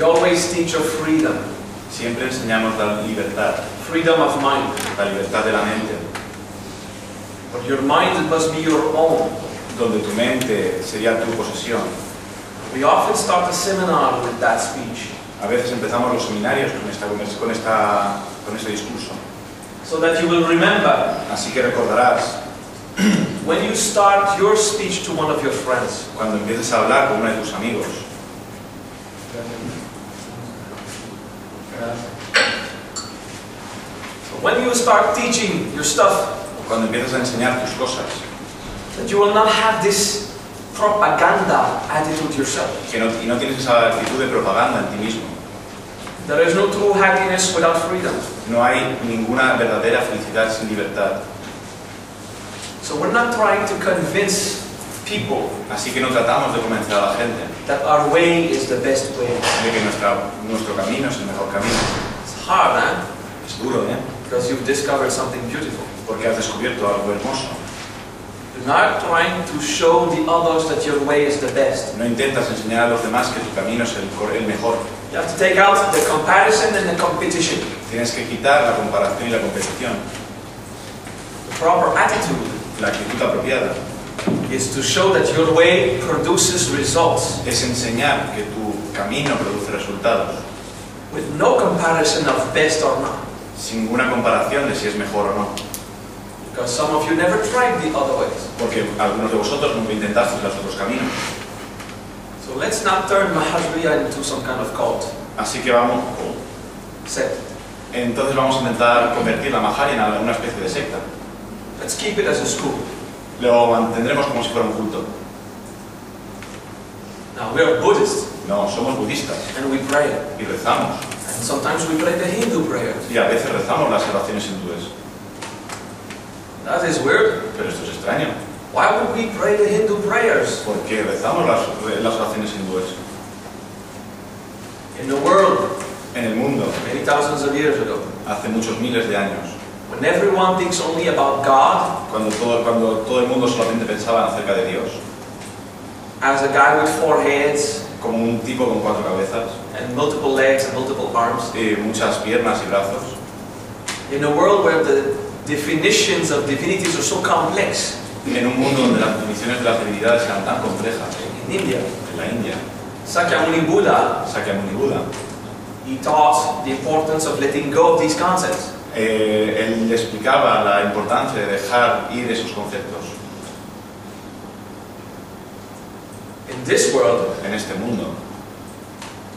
always teach of freedom. Siempre enseñamos la libertad, Freedom of mind. la libertad de la mente, But your mind must be your own. donde tu mente sería tu posesión. We often start the seminar with that speech, A veces empezamos los seminarios con este discurso. so that you will remember Así que recordarás, when you start your speech to one of your friends. cuando empieces a hablar con uno de tus amigos, So when you start teaching your stuff, cuando empieces a enseñar tus cosas, that you will not have this propaganda attitude yourself. y no tienes esa actitud de propaganda en ti mismo. There is no true happiness without freedom. No hay ninguna verdadera felicidad sin libertad. So we're not trying to convince people Así que no tratamos de convencer a la gente that our way is the best way. de que nuestro camino es el mejor camino. It's hard, eh? Es duro, ¿eh? Because you've discovered something beautiful. Porque has descubierto algo hermoso. You're not trying to show the others that your way is the best. No intentas enseñar a los demás que tu camino es el mejor. You have to take out the comparison and the competition. Tienes que quitar la comparación y la competición. The proper attitude La actitud apropiada is to show that your way produces results es enseñar que tu camino produce resultados, with no comparison of best or not. sin ninguna comparación de si es mejor o no. Because some of you never tried the other ways. Porque algunos de vosotros nunca intentasteis los otros caminos. So let's not turn Mahashriya into some kind of cult. Así que vamos a intentar convertir la Maharia en una especie de secta. Let's keep it as a school. Lo mantendremos como si fuera un culto. Now we are Buddhists No, somos budistas and we pray. y rezamos. And sometimes we pray the Hindu prayers. Y a veces rezamos las oraciones hindúes. That is weird. Pero esto es extraño. Why would we pray the Hindu prayers? Porque rezamos las oraciones hindúes. In the world, En el mundo, many thousands of years ago, hace muchos miles de años, when everyone thinks only about God cuando todo el mundo solamente pensaba acerca de Dios, as a guy with 4 heads como un tipo con 4 cabezas, and multiple legs and multiple arms, y muchas piernas y brazos, in a world where the definitions of divinities are so complex, en un mundo donde las definiciones de las divinidades eran tan complejas, in India, en la India, Sakyamuni Buddha, Sakyamuni Buda, he taught the importance of letting go of these concepts. él explicaba la importancia de dejar ir esos conceptos. In this world, En este mundo,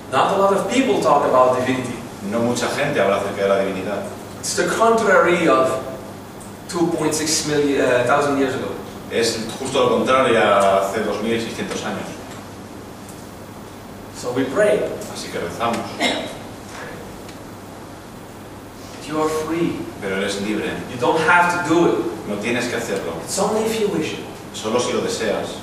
not a lot of people talk about divinity. no mucha gente habla acerca de la divinidad. It's the contrary of 2.6 thousand years ago. Es justo lo contrario a hace 2600 años. So we pray. Así que rezamos. You are free. Pero eres libre. You don't have to do it. No tienes que hacerlo. It's only if you wish it. Solo si lo deseas.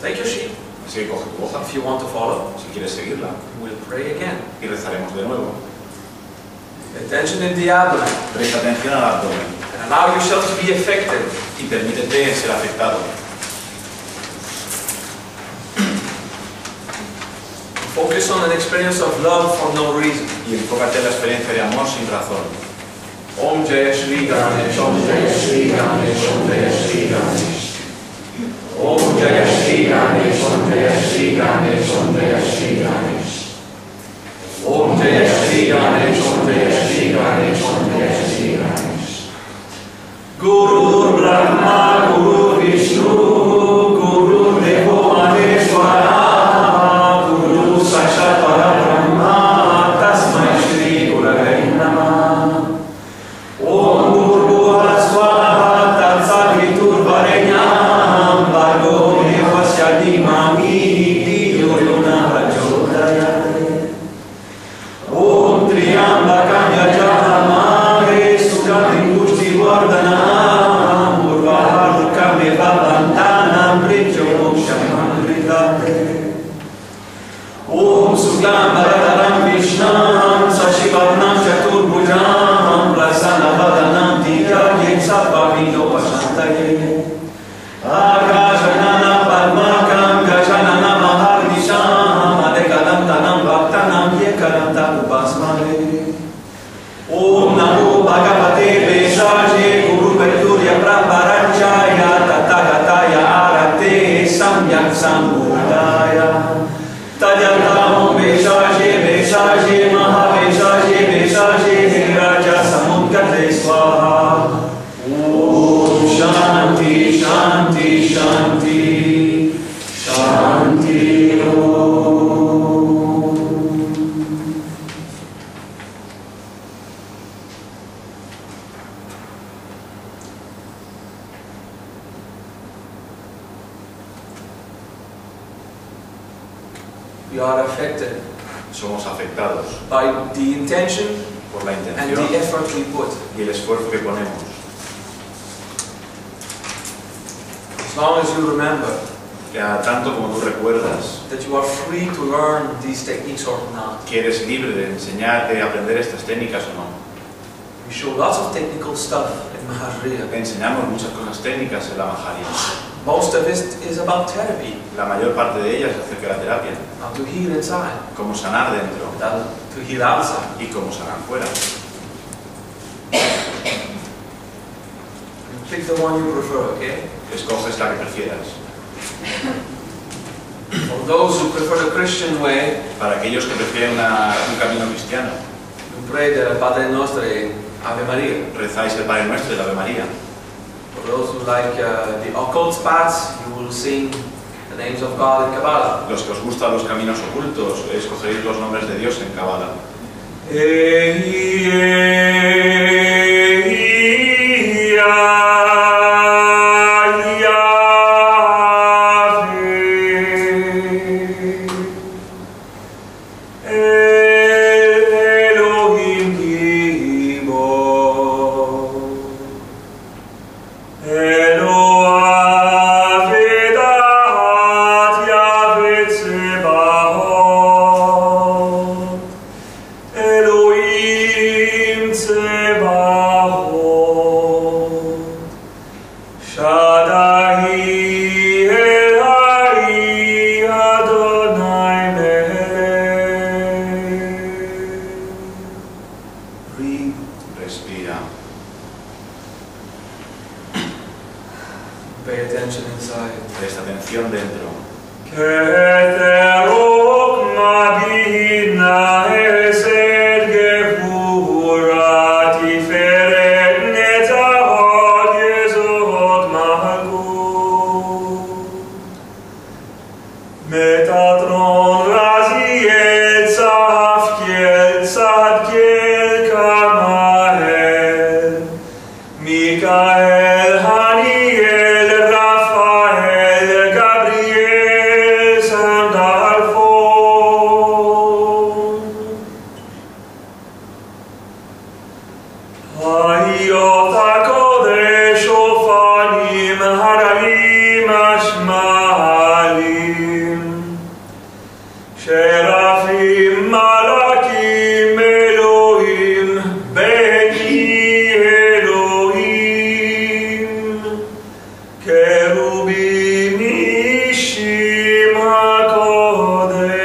Take your sheep. Así que coge tu hoja. If you want to follow, Si quieres seguirla. we'll pray again. Y rezaremos de nuevo. Attention in the abdomen. Presta atención al abdomen. And allow yourself to be affected. Y permítete ser afectado. Focus on an experience of love for no reason. Y enfócate en la experiencia de amor sin razón. Om Jaya Shri Ganesh, Om Jaya Shri Ganesh, Om Jaya Shri Ganesh. Om Jaya Shri Ganesh, Om Jaya Shri Ganesh, Om Jaya Shri Ganesh. Om Jaya Shri Ganesh, Om Jaya Shri Ganesh, Om Jaya Shri Ganesh. Guru Brahma, Guru Vishnu, Guru Devo Maheshwara, Guru Sakshat Parabrahma, Tasmai Shri Gurave Namah. Om Bhurbhuva Swaha Tatsaviturvarenyam Bhargo Devasya Dhimami Dhiyo Yona Prachodayat. are affected somos afectados by the intention por la and intención the effort we put. y el esfuerzo que ponemos. As long as you remember Tanto como tú recuerdas that you are free to learn these techniques or not. que eres libre de enseñar, de aprender estas técnicas o no. We show lots of technical stuff in Mahariya. Enseñamos muchas cosas técnicas en la Maharia. Most of it is about therapy, La mayor parte de ellas es acerca de la terapia, how to heal inside, cómo sanar dentro to heal outside. y cómo sanar fuera. Pick the one you prefer, okay? Escoges la que prefieras. For those who prefer the Christian way, Para aquellos que prefieren un camino cristiano, you pray the Padre Nostre, Ave Maria. rezáis el Padre Nuestro y el Ave María. For those who like the occult paths, you will sing the names of God in Kabbalah. Los que os gustan los caminos ocultos, escogeréis los nombres de Dios en Kabbalah. Respira. Pay attention inside. Presta atención dentro. Michael, Haniel, Raphael, Gabriel, Sandalphon. Hayot HaKodesh, Ofanim, Haralim, Ashmalim, Sherafim, Malakim, Elohim, Beni Kerubim Ishim HaKodesh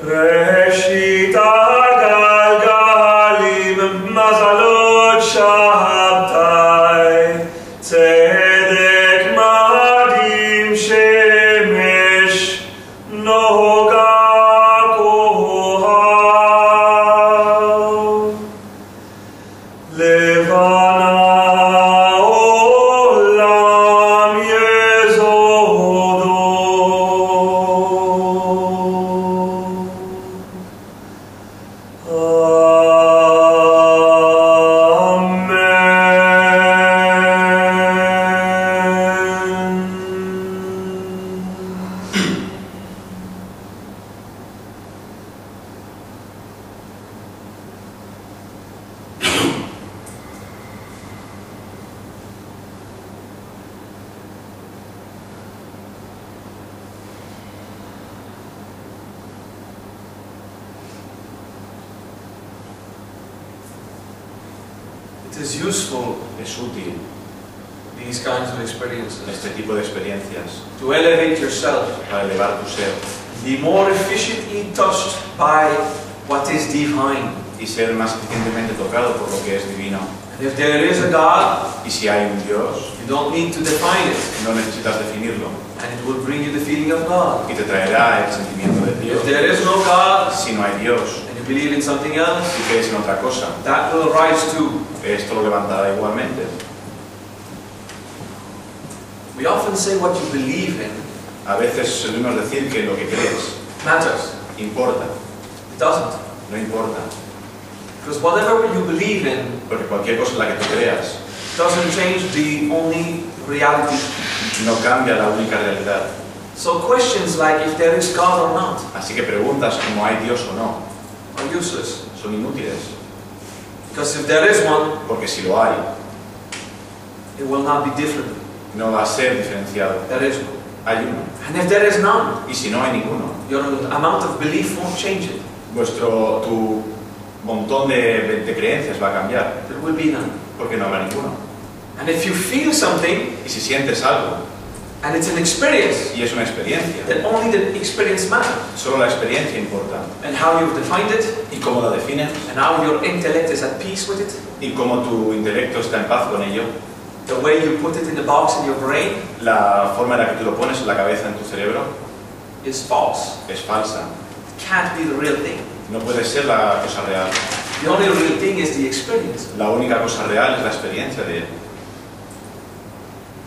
Reshit HaGalgalim Mazalot Shabtai Tzedek Madim Shemesh Noga It is useful, Es útil these kinds of experiences, este tipo de experiencias to elevate yourself, para elevar tu ser be more efficiently touched by what is divine. y ser más eficientemente tocado por lo que es divino. And if there is a God, Y si hay un Dios, you don't need to define it, no necesitas definirlo and it will bring you the feeling of God. y te traerá el sentimiento de Dios. If there is no God, Si no hay Dios and you believe in something else, y crees en otra cosa, that will rise too. esto lo levantará igualmente. We often say what you believe in A veces solemos decir que lo que crees matters. importa. It doesn't. No importa. Because whatever you believe in Porque cualquier cosa en la que tú creas doesn't change the only reality no cambia la única realidad. So questions like if there is God or not Así que preguntas como hay Dios o no are useless. son inútiles, Because if there is one, porque si lo hay, it will not be different. no va a ser diferenciado. There is one. Hay uno. And if there is none, Y si no hay ninguno, your amount of belief won't change it. tu montón de creencias va a cambiar, There will be none. porque no habrá ninguno. And if you feel something, Y si sientes algo, and it's an experience, y es una experiencia, then only the experience matters. solo la experiencia importa. And how you've defined it, Y cómo la defines, and how your intellect is at peace with it, y cómo tu intelecto está en paz con ello, the way you put it in the box in your brain la forma en la que tú lo pones en la cabeza, en tu cerebro, is false. es falsa. It can't be the real thing. No puede ser la cosa real. The only real thing is the experience. La única cosa real es la experiencia de él.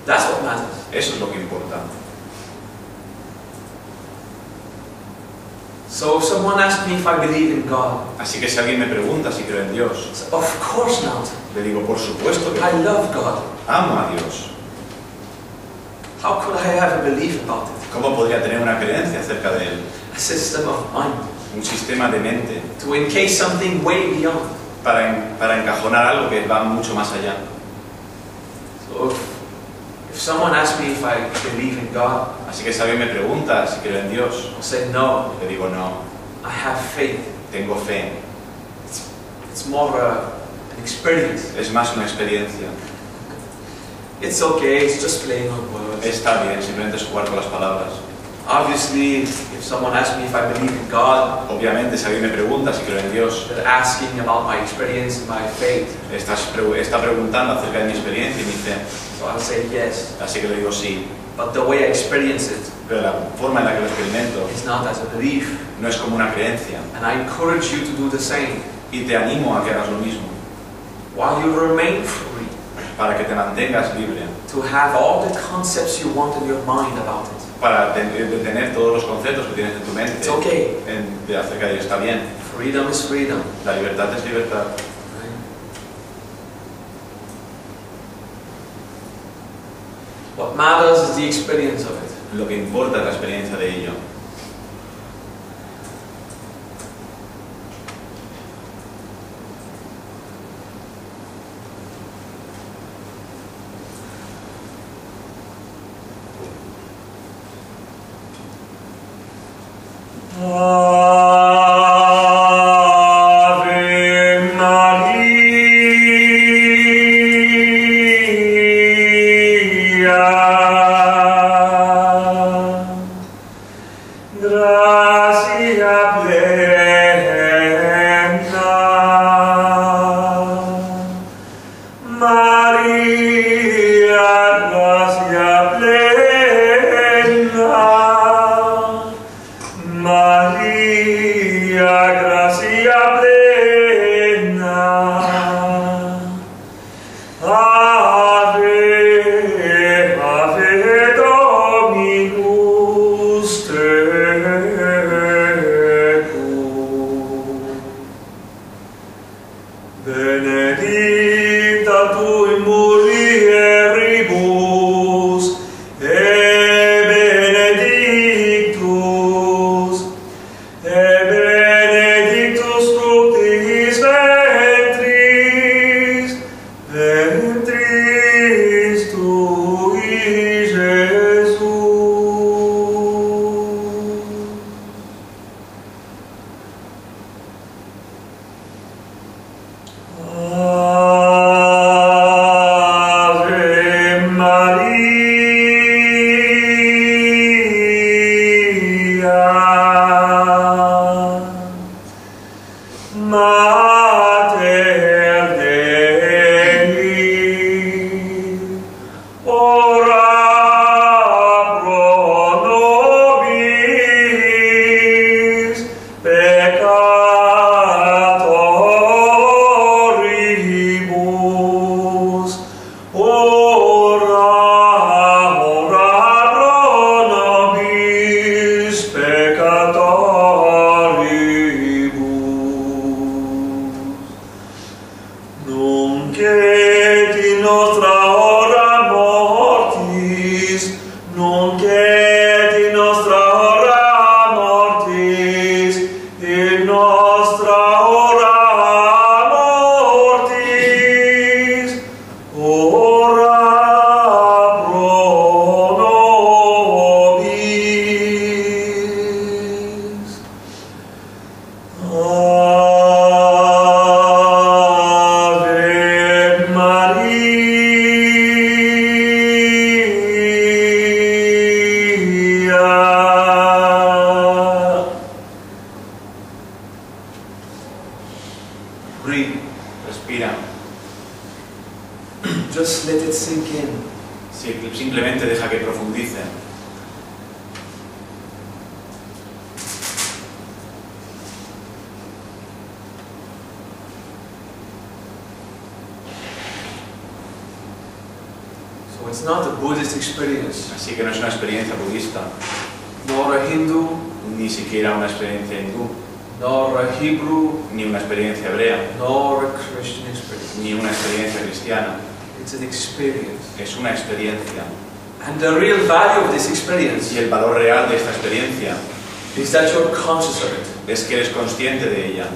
That's what matters. Eso es lo que importa. So if someone asks me if I believe in God, Así que si alguien me pregunta si creo en Dios, I say, of course not. le digo, por supuesto que I love God. amo a Dios. How could I have a belief about it? ¿Cómo podría tener una creencia acerca de él? A system of mind Un sistema de mente to encase something way beyond. para encajonar algo que va mucho más allá. So if someone asks me if I believe in God, Así que si alguien me pregunta si creo en Dios, I'll say no. le digo, no, I have faith. tengo fe. It's more an experience. Es más una experiencia. It's okay. It's just playing on words. Está bien, simplemente es jugar con las palabras. Obviously, if someone asks me if I believe in God, Obviamente, si alguien me pregunta si creo en Dios, they're asking about my experience and my faith. está preguntando acerca de mi experiencia y mi fe. So I'll say yes. Así que le digo sí, But the way I experience it pero la forma en la que lo experimento is not as a belief. no es como una creencia. And I encourage you to do the same. Y te animo a que hagas lo mismo, While you remain free para que te mantengas libre, to have all the concepts you want in your mind about it. para tener todos los conceptos que tienes en tu mente It's okay. acerca de ello. Está bien, Freedom is freedom. la libertad es libertad. Right? What matters is the experience of it. Lo que importa es la experiencia de ello. Breathe. Respira. Just let it sink in. Simplemente deja que profundice. So it's not a Buddhist experience, Así que no es una experiencia budista, nor a Hindu, ni siquiera una experiencia hindú, nor a Hebrew, ni una experiencia hebrea, nor a Christian experience. ni una experiencia cristiana. It's an experience. Es una experiencia. And the real value of this experience Y el valor real de esta experiencia is that you're conscious of it. es que eres consciente de ella.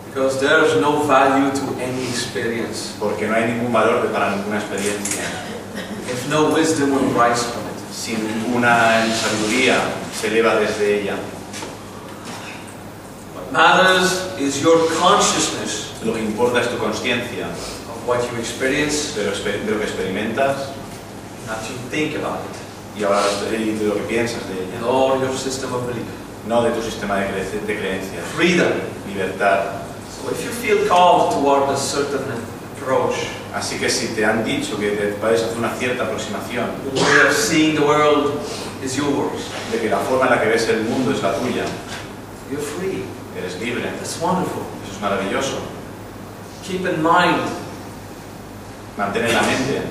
Because there's no value to any experience Porque no hay ningún valor para ninguna experiencia. if no wisdom will rise from it. Si ninguna sabiduría se eleva desde ella. What matters is your consciousness Lo que importa es tu conciencia of what you experience, de lo que experimentas not you think about it, y ahora de lo que piensas de ella. nor your system of belief. No de tu sistema de creencias. Freedom. Libertad. So if you feel called toward a certain approach, Así que si te han dicho que te puedes hacer una cierta aproximación, the way of seeing the world is yours, de que la forma en la que ves el mundo es la tuya, you're free. eres libre. That's wonderful. Eso es maravilloso. Keep in mind Mantén en la mente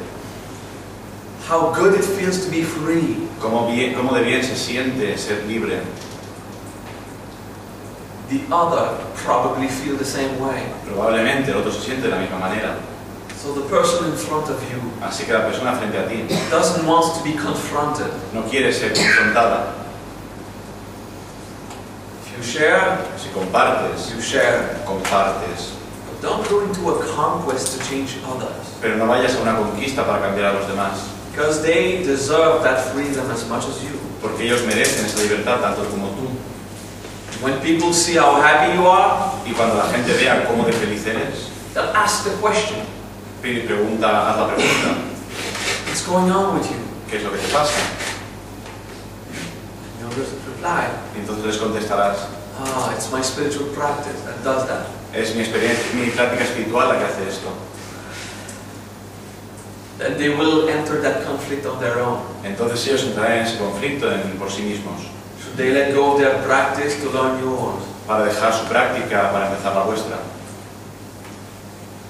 how good it feels to be free. cómo de bien se siente ser libre. The other probably feel the same way. Probablemente el otro se siente de la misma manera. So the person in front of you Así que la persona frente a ti doesn't want to be confronted. no quiere ser confrontada. If you share, Si compartes, you share. compartes. But don't go into a conquest to change others. Pero no vayas a una conquista para cambiar a los demás. Because they deserve that freedom as much as you. Porque ellos merecen esa libertad tanto como tú. When people see how happy you are, Y cuando la gente vea cómo de feliz eres, they'll ask the question, haz la pregunta, what's going on with you? ¿qué es lo que te pasa? You'll just reply, Y entonces les contestarás, it's my spiritual practice that does that. es mi experiencia, mi práctica espiritual la que hace esto. Then they will enter that conflict on their own. Entonces ellos entrarán en ese conflicto por sí mismos, Should they let go of their practice to learn yours? para dejar su práctica para empezar la vuestra.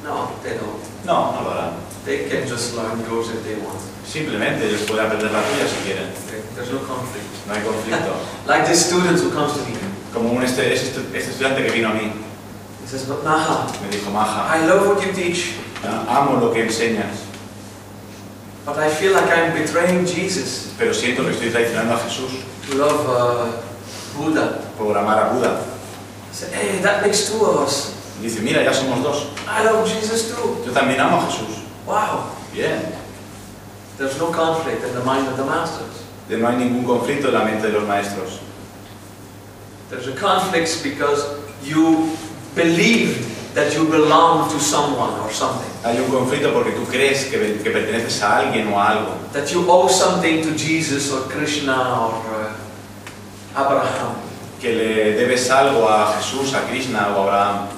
No, they don't. No, no lo harán. They can just learn yours if they want. Simplemente ellos pueden aprender la tuya si quieren. Okay? There's no conflict. No hay conflicto. Like this student who comes to me. Como este estudiante que vino a mí, He says, but Maha, me dijo, Maja, I love what you teach, amo lo que enseñas, but I feel like I'm betraying Jesus pero siento que estoy traicionando a Jesús to love Buddha. por amar a Buda. I said, hey, that makes two of us. Y dice, mira, ya somos dos. I love Jesus too. Yo también amo a Jesús. Wow. Bien. There's no conflict in the mind of the masters. No hay ningún conflicto en la mente de los maestros. There's a conflict because you believe that you belong to someone or something. Hay un conflicto porque tú crees que perteneces a alguien o a algo. That you owe something to Jesus or Krishna or Abraham. Que le debes algo a Jesús, a Krishna o a Abraham.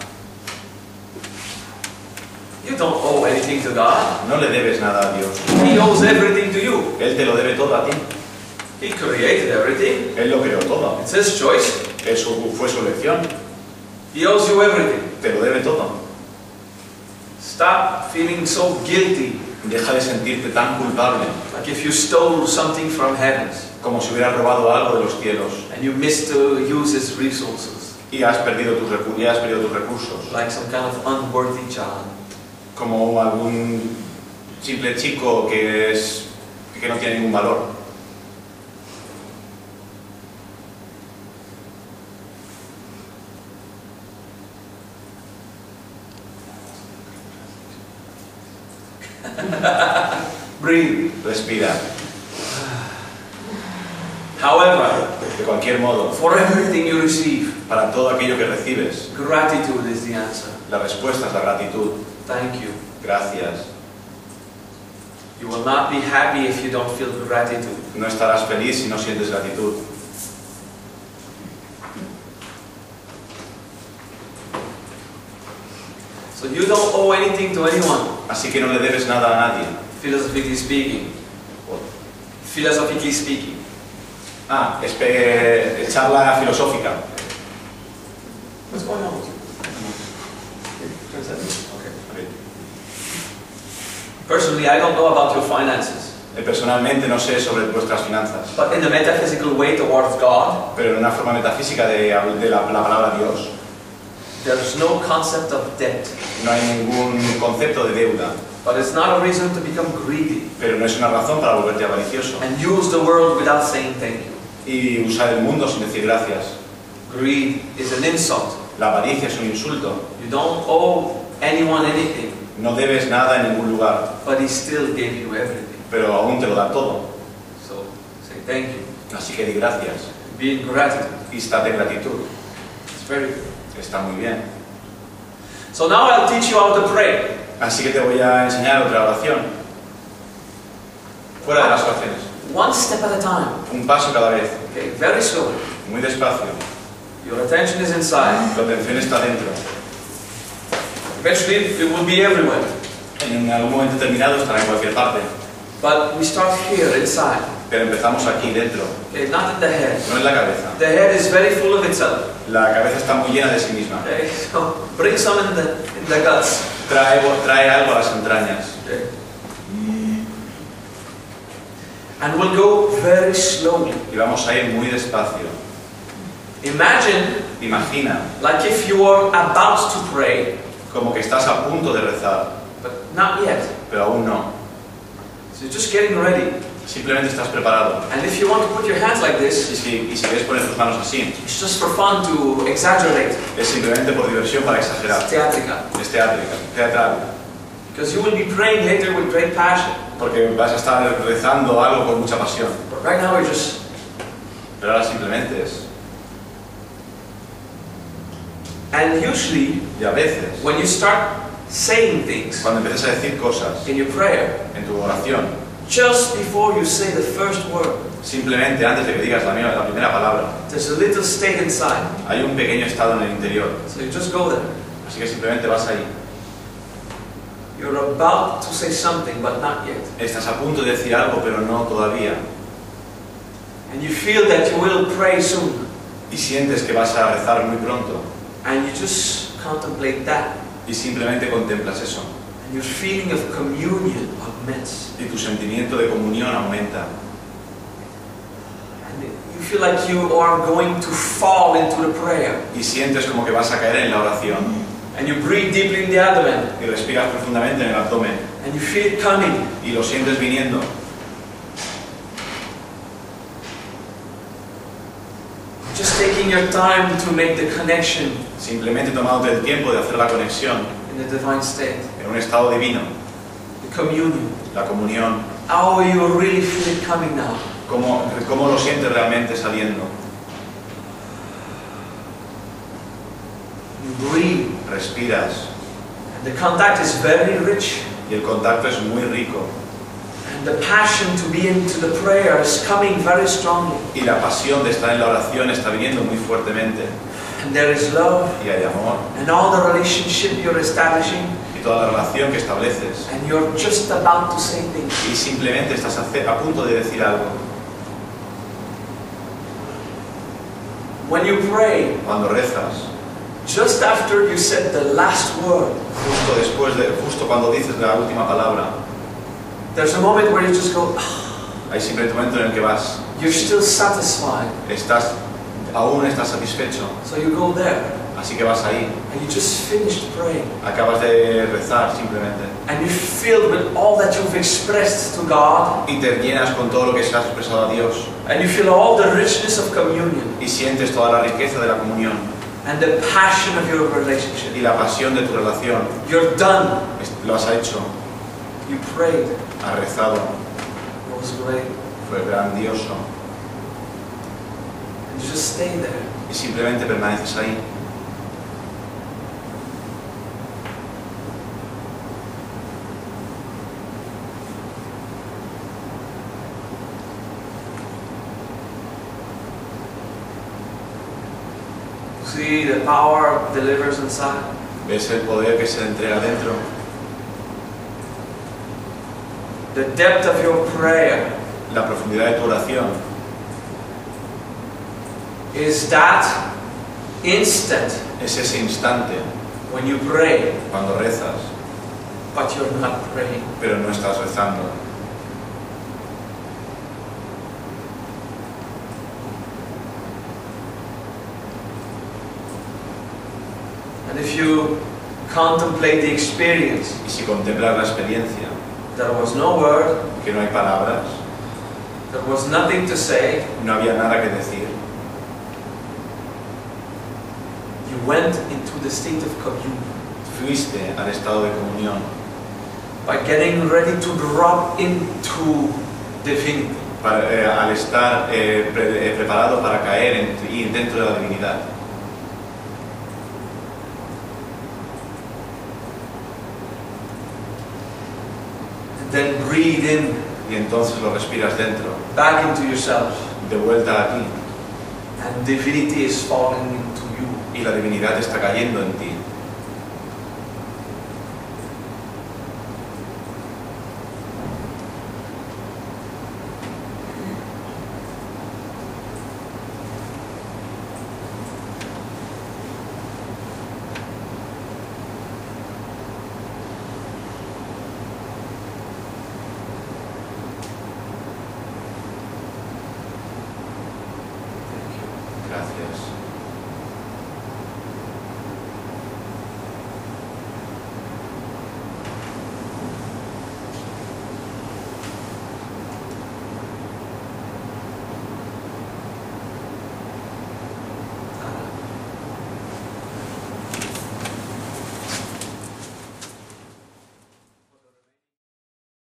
You don't owe anything to God. No le debes nada a Dios. He owes everything to you. Él te lo debe todo a ti. He created everything. Él lo creó todo. It's His choice. Fue su elección. He owes you everything. Te lo debe todo. Stop feeling so guilty, Deja de sentirte tan culpable like if you stole something from heavens como si hubieras robado algo de los cielos and you missed to use His resources, y has perdido tus recursos. like some kind of unworthy child. Como algún simple chico que no tiene ningún valor. Breathe. Respira. However, De cualquier modo, for everything you receive, para todo aquello que recibes, gratitude is the answer. la respuesta es la gratitud. Thank you. Gracias. You will not be happy if you don't feel gratitude. No estarás feliz si no sientes gratitud. So you don't owe anything to anyone, Así que no le debes nada a nadie. philosophically speaking. Philosophically speaking. Charla filosófica. What's going on? Okay. Personally, I don't know about your finances, Personalmente no sé sobre vuestras finanzas, but in the metaphysical way towards God, pero en una forma metafísica de la palabra Dios, there is no concept of debt. no hay ningún concepto de deuda, But it's not a reason to become greedy pero no es una razón para volverte avaricioso and use the world without saying thank you. y usar el mundo sin decir gracias. Greed is an insult. La avaricia es un insulto. You don't owe anyone anything, No debes nada en ningún lugar, but He still gave you everything. pero aún te lo da todo. So say thank you. Así que di gracias Be in gratitude. y estate en gratitud. It's very good. Está muy bien. So now I'll teach you how to pray. Así que te voy a enseñar otra oración. Fuera de las oraciones. One step at a time. Un paso cada vez. Okay, very slowly. Muy despacio. Your attention is inside. Tu atención está dentro. Eventually, it will be everywhere. En algún momento determinado estará en cualquier parte. But we start here, inside. Pero empezamos aquí dentro, Okay, not in the head. no en la cabeza. The head is very full of itself. La cabeza está muy llena de sí misma. Okay, so bring some in the guts. Trae algo a las entrañas. Okay. And we'll go very slowly. Y vamos a ir muy despacio. Imagine Imagina like if you were about to pray, como que estás a punto de rezar, but not yet. pero aún no. So you're just getting ready. Simplemente estás preparado. And if you want to put your hands like Y this, si quieres poner tus manos así, it's just for fun to exaggerate. es simplemente por diversión para exagerar. It's theatrical. Es teatral. Because you will be praying later with great passion. Porque vas a estar rezando algo con mucha pasión. But right now we're just... Pero ahora simplemente es. And usually, Y a veces, when you start saying things cuando empiezas a decir cosas in your prayer, en tu oración, just before you say the first word, simplemente antes de que digas la primera palabra, there's a little state inside. hay un pequeño estado en el interior. So you just go there. Así que simplemente vas ahí. You're about to say something, but not yet. Estás a punto de decir algo, pero no todavía. And you feel that you will pray soon. Y sientes que vas a rezar muy pronto. And you just contemplate that. Y simplemente contemplas eso. And your feeling of communion augments. Y tu sentimiento de comunión aumenta. And you feel like you are going to fall into the prayer. Y sientes como que vas a caer en la oración. And you breathe deeply in the abdomen. Y respiras profundamente en el abdomen. And you feel it coming. Y lo sientes viniendo. Just taking your time to make the connection Simplemente tomándote el tiempo de hacer la conexión in the divine state. en un estado divino. The communion. La comunión. How you really feel it coming now. ¿Cómo lo sientes realmente saliendo? You breathe. Respiras. And the contact is very rich. Y el contacto es muy rico. And the passion to be into the prayer is coming very strongly. Y la pasión de estar en la oración está viniendo muy fuertemente. And there is love. Y hay amor. And all the relationship you're establishing. Y toda la relación que estableces. And you're just about to say things. Y simplemente estás a punto de decir algo. When you pray, Cuando rezas, just after you said the last word, justo cuando dices la última palabra, there's a moment where you just go, hay simplemente un momento en el que vas, you're still satisfied. aún estás satisfecho, So you go there así que vas ahí, and you just finished praying. acabas de rezar simplemente, And you're filled with all that you've expressed to God. y te llenas con todo lo que se has expresado a Dios, And you feel all the richness of communion y sientes toda la riqueza de la comunión, and the passion of your relationship. y la pasión de tu relación. You're done. Lo has hecho, You prayed. has rezado, It was great. fue grandioso, And you just stay there. y simplemente permaneces ahí. See the power delivers inside. ¿Ves el poder que se entrega dentro? The depth of your prayer La profundidad de tu oración is that instant es ese instante when you pray, cuando rezas, but you're not praying. pero no estás rezando. And if you contemplate the experience, Y si contemplas la experiencia, there was no word, que no hay palabras, there was nothing to say, no había nada que decir, you went into the state of communion fuiste al estado de comunión by getting ready to drop into divinity. al estar preparado para caer dentro de la divinidad. And then breathe in, Y entonces lo respiras dentro, back into yourself, de vuelta a ti, and divinity is falling into you. y la divinidad está cayendo en ti. Gracias.